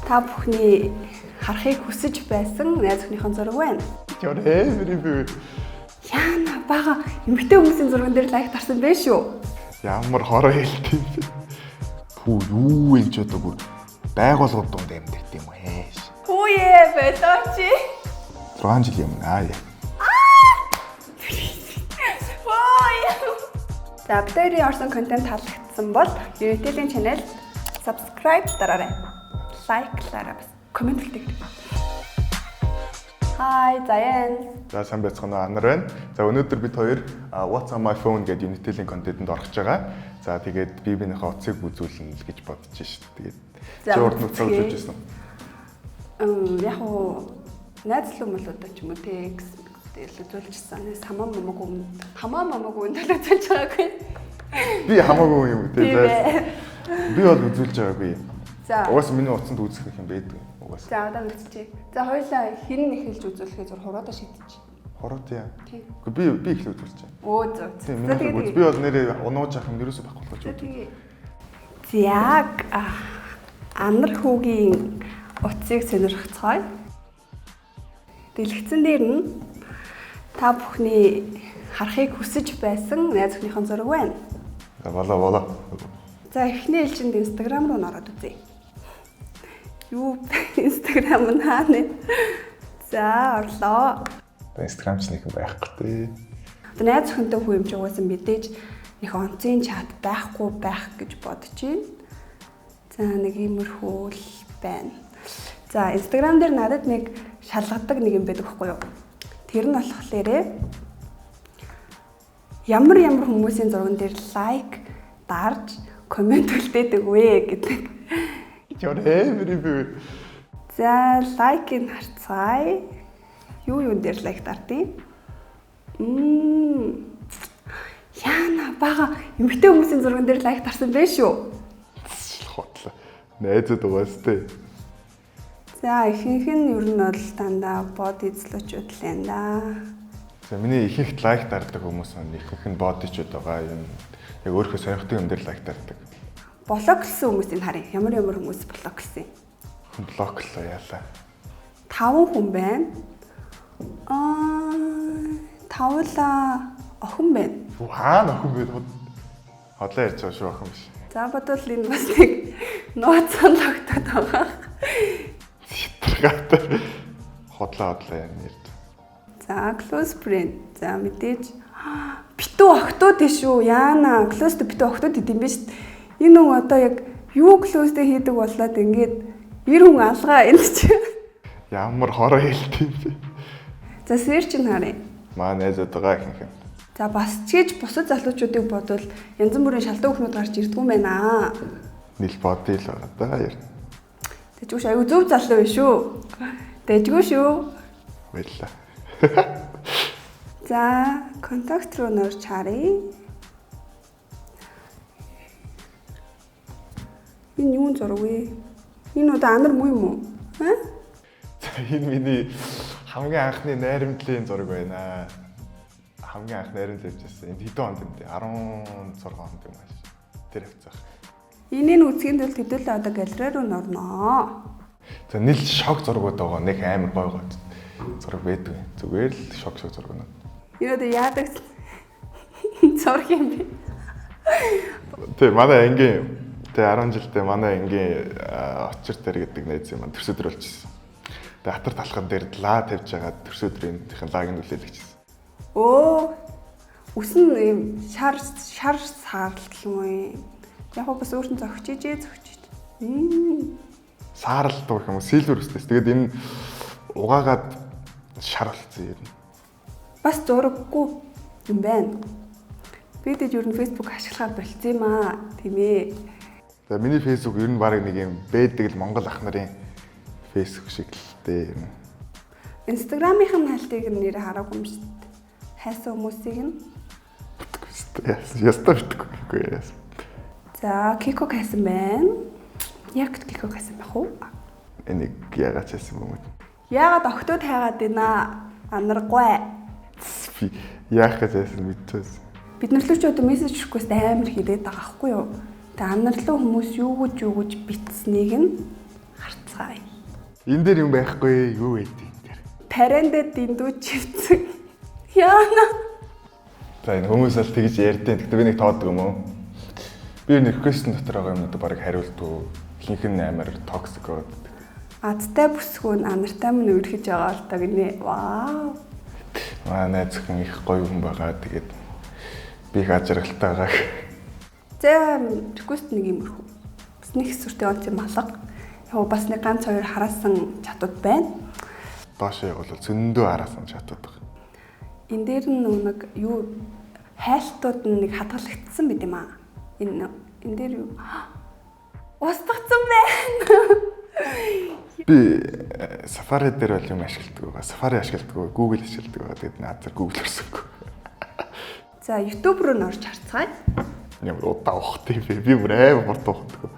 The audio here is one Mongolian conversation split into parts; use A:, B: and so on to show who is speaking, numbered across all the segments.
A: Та бүхний харахыг хүсэж байсан найз охиныхон зураг байна.
B: Every
A: Яна бага эмэгтэй хүмүүсийн зурган дээр лайк тарсан байх шүү.
B: ямар хороо хэлт юм бэ? Хүү юу гэж одоо бүр байгууллагууд донд амьдэрт юм хээш.
A: Хүүе бэлочи.
B: 6 жил юм аа.
A: За бидний орсон контент таалагдсан бол YouTube-ийн channel subscribe дараарай. Лайклаарай бас. Коммент хийгэй. Hi, Заян.
B: За сайн байцгаана уу? Анар байна. За өнөөдөр бид хоёр What's on my phone гэдэг Unitel-ийн контентэнд орох гэж байгаа. За тэгээд би биенийхээ утсыг үзүүлнэ гэж бодож шít. Тэгээд чи урд нь утсаа үзүүлж ирсэн үү?
A: Яг уу найзлуу мөлөдөө ч юм уу текс тэгэл үзүүлчихсэн. Хамаа мамаг үнд үзүүлж байгаагүй.
B: Би хамаагүй юм үү те. Би бол үзүүлж байгаагүй.
A: За.
B: Угаас миний утсанд үзэх юм байдаг. Угаас.
A: За одоо үзчихье. За хоёулаа хэн эхэлж үзүүлэхээ зур хураадаа шийдчих.
B: Хорот яа.
A: Тийм.
B: Гэхдээ би эхлээд үзүүлж байна.
A: Өө зөв.
B: За тэгээд би бол нэрээ унууж авах юм ерөөсөө байхгүй болж байна.
A: Тэгээ. Яг Анар хүүгийн утсыг сонирхцгаая. Дэлгэцэн дээр нь та бүхний харахыг хүсэж байсан найз охиныхон зураг байна.
B: За болоо.
A: За эхний ээлжинд Instagram руу ороод үзье. Юу Instagram нь хаана? За орлоо.
B: Instagram ч нэг байхгүй тий.
A: Одоо найз охинтой хүү юм чи угаасан мэдээж нэг онцгийн чат байхгүй байх гэж бодож байна. За нэг иймэрхүү л байна. За Instagram дээр надад нэг шалгадаг нэг юм байдаг байхгүй юу? Тэр нь болохоор ямар хүмүүсийн зурган дээр лайк дарж коммент үлдээдэг вэ гэдэг.
B: Every
A: За лайкийг харцгаая. Юун дээр лайк дардیں۔ Яна бага эмэгтэй хүмүүсийн зурган дээр лайк дарсан байх шүү.
B: хотлоо. Найзууд угаастай.
A: За ихэнх нь ер нь бол дандаа бод эзлүүчүүд л энэ да.
B: За миний ихэнх лайк дардаг хүмүүс нь ихэнх нь бодичуд байгаа юм. Яг өөрийнхөө сонирхдаг юм дээр лайк дардаг.
A: Блоклсан хүмүүсийг харъя. Ямар хүмүүс блоклсан.
B: Блоклоо яалаа.
A: 5 хүн байна. Тавла охин байна.
B: Хаана охин бэ? Хотлоо ярьж байгаа шүү охин биш.
A: За бодвол энэ бас нэг нууцсан логтод байгаа.
B: Сэтэрхаатай. Хотлоо яана ярьж.
A: За close friend. За мэдээж битүү охтууд шүү. Яана close битүү охтууд идэм биш. Энэ хүн одоо яг юу close-тэй хийдэг болоод ингээд 90 хүн алгаа энэ чи.
B: Ямар хороо хэлт юм бэ?
A: За search нь харъя.
B: Маа найзууд байгаа ихэнх.
A: За бас ч гэж бусад залуучуудыг бодвол янз бүрийн шалтай хүмүүс гарч ирдэг юм байна.
B: Нийл бодъё л байгаа даа яар.
A: Тэжгүй аюу зөв залуу биш шүү. Тэжгүй шүү.
B: Баярлаа.
A: За контакт руу нөрч харъя. Энэ юун зураг вэ? Энэ удаа Анар муу юм уу?
B: За энэ миний хамгийн анхны найрамдлын зураг байна. Хамгийн анх найрамдал явьжсэн. Энэ хэдэн онд юм бэ? 16 онд юм ааш. Тэр хавцах.
A: Энийг үзэхэд бол хэдүүлээ одоо галерей руу норноо.
B: За нийл шок зургууд байгаа. Нэг амар гой гой зураг байдаг. Зүгээр л шок зураг байна.
A: Энэ одоо яадаг зураг юм бэ?
B: Тэ манай ангийн 10 жилдээ манай ангийн очир дээр гэдэг найз юм төрсөдөр болчихсон. Тэгээ хатар талхан дээр лаа тавьж байгаа төрсөдрийн лагийг нүлээлгэжсэн.
A: Оо үсэн юм шар саарл гэх юм уу? Яг бас өөртөө зөгчиж.
B: Саарл дуу юм уу? Силвер өстэйс. Тэгээд энэ угаагаад шар болсон юм.
A: Бас зураггүй юм байна. Бид ер нь Facebook ашиглахаа болцсон юм аа, тийм ээ.
B: За миний Facebook ер нь баг нэг юм байдаг л Монгол ах нарын Facebook шиг л дээ.
A: Instagram-ийн хайлтыг нэр хараагүй юм шүү дээ. Хайсан хүмүүсийг нь.
B: Яста битгүй яас.
A: За Kiko хайсан байна. Яг Kiko хайсан байх уу?
B: Энийг яагаад хайсан юм бэ?
A: Яагаад октод хайгаад байна? Анаргүй.
B: Би яах гэж хайсан мэдчихсэн.
A: Бид нэрлүүчүүд мессеж request амар хийгээд байгаа байхгүй юу? Тэгээ анарлуу хүмүүс юу гэж битснийг нь харцсан. харцгаая.
B: Энэ дээр юм байхгүй юу вэ энэ дээр?
A: Тариндад дэндүү чивцэн. Яана.
B: За энэ хүмүүс л тэгж ярьдیں۔ Тэгтээ би нэг тооддог юм уу? Би нэг request дотор байгаа юмнууд бараг хариултгүй. Ихэнх нь амар токсик болоод.
A: Адтай бүсгүй анартай мөн өрхөж байгаа л та гинэ. Вау.
B: Манай зөвхөн их гоё хүн байгаа. Тэгээд би их ажиргалтай байгаа.
A: За request нэг юм өрхөө. Бас нэг сүртэй онц юм алга. Яг бас нэг ганц хоёр хараасан чатууд байна.
B: Доошоо бол зөндөө хараасан чатууд байгаа.
A: Энэ дээр нэг юу хайлтууд нэг хадгалагдсан байт юм аа. Энэ дээр юу устгацсан байна.
B: Би Safari дээр бол юм ашигладаг байгаа. Safari ашигладаг, Google ашигладаг байгаа. Тэгээд наадзар Google орсонгүй.
A: За YouTube руу н орж харцгаая.
B: Ямар удаа ухдаг юм бэ? Би бүр амар хурд ухдаг.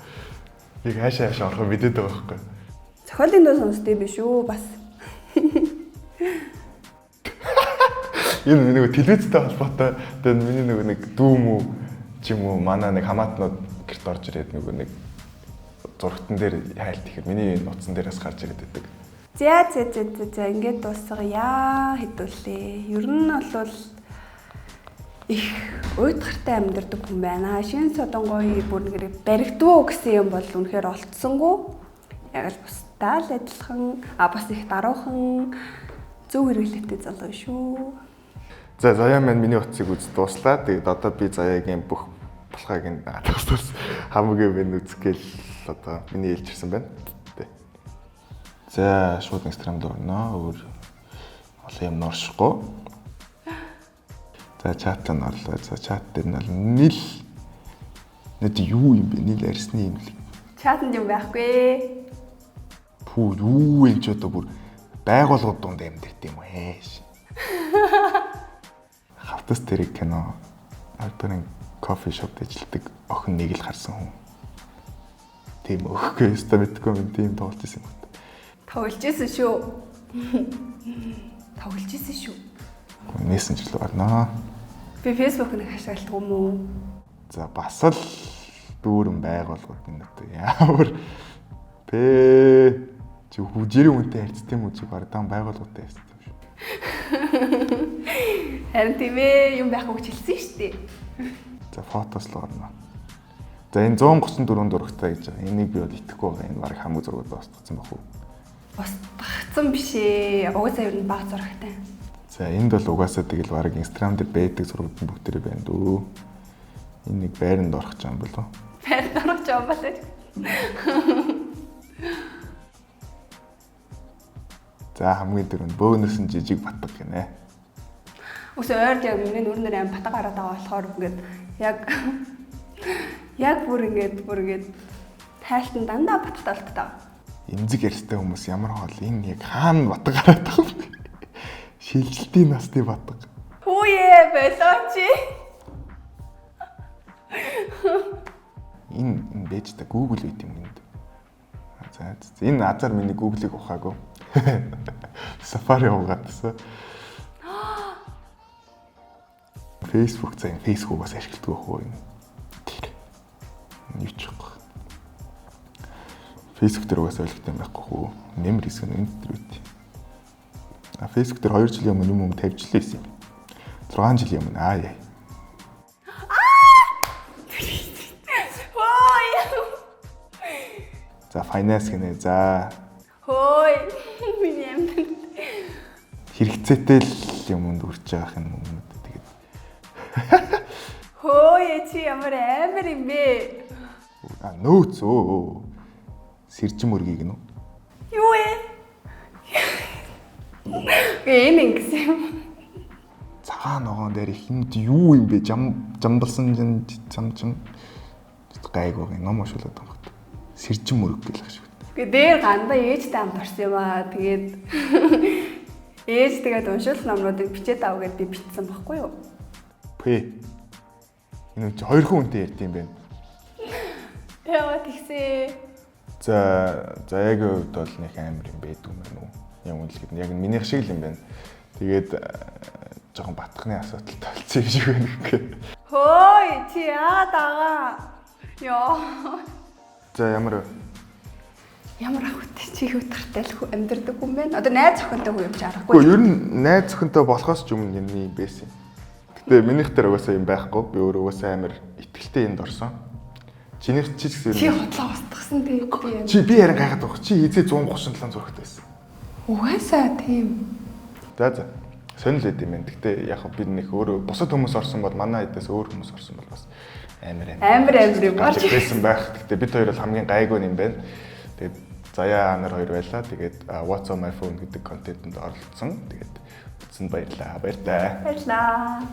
B: Би хаашаа орох мэдээд байгаа байхгүй.
A: Зохиолын дуу сонсдог юм биш үү бас.
B: Энэ нэг телевизтэй холбоотой тэгээд миний нэг дүүм үү ч юм уу манай нэг хамаатнууд гэрт орж ирээд нэг зургатан дээр хайлт ихээр миний нутсан дээрээс гарч ирээд байдаг.
A: За ингээд дуусгая хэдүүлээ. Ер нь бол их уйтгартай амьдардаг хүн байна. Шинэ Содонгои бүр нэг баригдвуу гэсэн юм бол үнэхээр олцсонгүй. Яг л бусдаа л адилхан бас их даруухан зөв хэрэглээтэй залуу шүү.
B: За Заяа маань миний утсыг үз дууслаа. Тэгээд одоо би Заяагийн бүх болохыг тусдас хамгийн минь үзгээл одоо миний хэлчихсэн байна. За шууд Instagram дээр орно. Өөр олон юм оршихгүй. За чат нь орлоо. За чат дээр нь нийл нэт юу юм бэ? Нийл арсны юм л.
A: Чатанд юм байхгүй.
B: Пүү юу юм ч одоо бүр байгууллагууд донд амьдэрт юм уу хээш. Хавтас тэрэг кино ардын кофе шопд ажилладаг охин нэг л харсан хүн. Тийм өхөө өстө мэдгүй юм тийм тоглож исэн юм.
A: Тоглож исэн шүү. Тоглож исэн шүү.
B: Мессенжер рүү орно.
A: Би Facebook-ыг ашигладаг юм уу?
B: За бас л дүүрэн байгуулгууд энэ ямар бэ? Чи хүжирийн үнтэй харьцдаг юм уу? Чи бардам байгууллагатай харьцдаг юм шүү.
A: Харин тийм ээ юм байхгүй гэж хэлсэн шүү дээ.
B: За фотос л орно. За энэ 134 дурагтай гэж байгаа. Энийг би бол итгэхгүй байгаа. Энэ баг хамгийн зургууд устгацсан байх уу?
A: Устгацсан биш ээ. Угаасаа ер нь баг зурагтай.
B: За энд бол угаасаа тэгэл баг Instagram дээр байдаг зургууд нь бүгдээрээ байна дөө. Энэ нэг байранд орох гэж юм болов уу?
A: Байранд орох гэж юм болов.
B: За хамгийн дөрөв бөөнөөс нь жижиг батг гинэ.
A: Үгүй ойр яг миний нүрнээр аим батг гараад байгаа болохоор ингээд яг бүр ингээд тайлтан дандаа баттай болттой.
B: Эмзэг ярьстай хүмүүс ямар хоол энэ яг хаана батг гараад байгаа юм. Шилжилтийн насны батг.
A: Хүүе болооч.
B: Энэ бэж та Google үйт юм энд. За энэ азар миний Google-ыг ухаагүй. Safari угаадсан. Facebook зэн Facebook-аас ашигладаг байхгүй юм. Юу ч байхгүй. Facebook дээр угаасаа ойлгохтой юм байхгүй хөө. Memories гэнэ энэ төр үт. Facebook дээр 2 жилийн өмнө юм тавьжлээсэн юм. 6 жилийн өмнө яа. За finance гэнэ. За.
A: Хөөй. Миний амт.
B: Хэрэгцээтэй л юмд үрж байгаа юм өмнөд тэгээд.
A: Хөөе чи ямар амар юм бэ?
B: Нөөц өө. Сэржим өргийг нөө.
A: Юу ээ? Энэ ингэсэн юм.
B: Цагаан ногоон дээр хинд юу юм бэ? Жамбалсан зам гайгүй ном ушуулаад байгаа. Сэржим өрг гэх шиг.
A: Гэ дээр гандаа ээжтэй хамт орсон юм аа. Тэгээд ээж тэгээд уншуулах номнуудыг бичээд ав гэдээ би бичсэн байхгүй юу?
B: Пэ. Энэ чи хоёр хүн үнтэй ярьд юм байна.
A: Яа тэгсээ.
B: За яг үед бол нэг амар юм байдгүй юм уу? Яг үнэлгээд яг минийх шиг л юм байна. Тэгээд жоохон батхны асуудалтай болсон юм шиг байна гэх.
A: Хөөе чи яагаад байгаа? Йоо.
B: За ямар вэ?
A: Ямар ах үтэй чи их утгатай л амьдэрдэг хүн байна. Одоо найз охинтой хүн юм чи аргагүй.
B: Гэхдээ ер нь найз охинтой болохоос ч өмнө юм байсан. Гэтэ минийх дээр угаасаа юм байхгүй. Би өөрөө угаасаа амар ихтгэлтэй энд орсон. Чинийх чи гэсэн
A: чи хотлоо устгасан тэгээд би юм.
B: Чи би харин гайхаад байгаа. Чи хизээ 137 зурагтай байсан.
A: Угаасаа тийм.
B: За. Сонирхол өгд юм байна. Гэтэ яг би нэг өөрөө бусад хүмүүс орсон бол манай хэдээс өөр хүмүүс орсон бол бас амар
A: юм орж
B: ирсэн байх. Гэтэ бид хоёр бол хамгийн гайгүй юм байна. Тэгээд Заяа нар хоёр байлаа. Тэгээд What's on my phone гэдэг контентэнд оролцсон. Тэгээд үзсэнд баярлалаа. Баярлалаа.